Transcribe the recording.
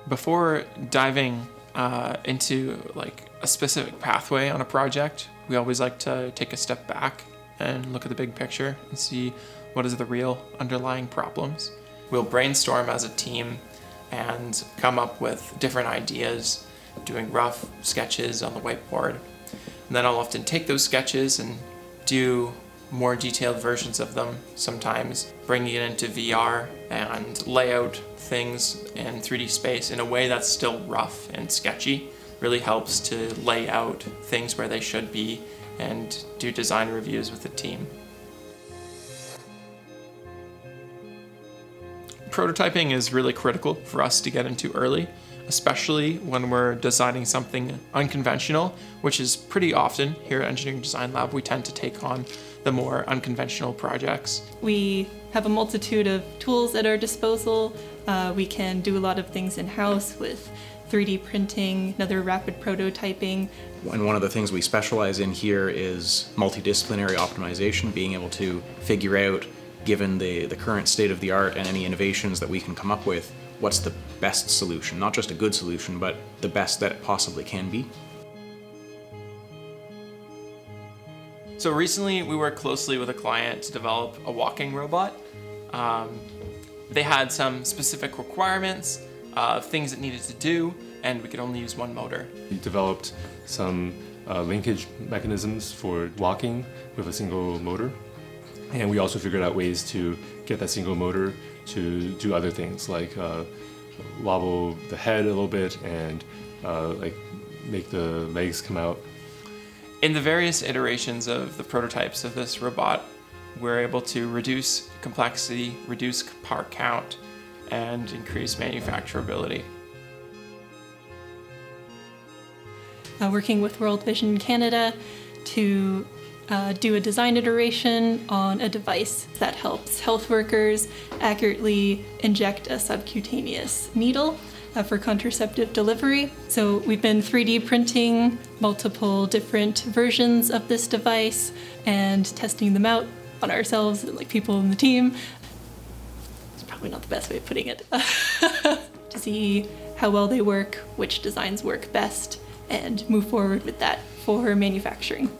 Before diving into like a specific pathway on a project, we always like to take a step back and look at the big picture and see what is the real underlying problems. We'll brainstorm as a team and come up with different ideas, doing rough sketches on the whiteboard. And then I'll often take those sketches and do more detailed versions of them, sometimes bringing it into VR and lay out things in 3D space in a way that's still rough and sketchy. Really helps to lay out things where they should be and do design reviews with the team. Prototyping is really critical for us to get into early, especially when we're designing something unconventional, which is pretty often here at Engineering Design Lab. We tend to take on the more unconventional projects. We have a multitude of tools at our disposal. We can do a lot of things in-house with 3D printing, another rapid prototyping. And one of the things we specialize in here is multidisciplinary optimization, being able to figure out, given the current state of the art and any innovations that we can come up with, what's the best solution, not just a good solution, but the best that it possibly can be. So recently we worked closely with a client to develop a walking robot. They had some specific requirements, things it needed to do, and we could only use one motor. We developed some linkage mechanisms for walking with a single motor. And we also figured out ways to get that single motor to do other things, like wobble the head a little bit and like make the legs come out. In the various iterations of the prototypes of this robot, we're able to reduce complexity, reduce part count, and increase manufacturability. Working with World Vision Canada to do a design iteration on a device that helps health workers accurately inject a subcutaneous needle for contraceptive delivery. So we've been 3D printing multiple different versions of this device and testing them out on ourselves and like people in the team. It's probably not the best way of putting it. To see how well they work, which designs work best, and move forward with that for manufacturing.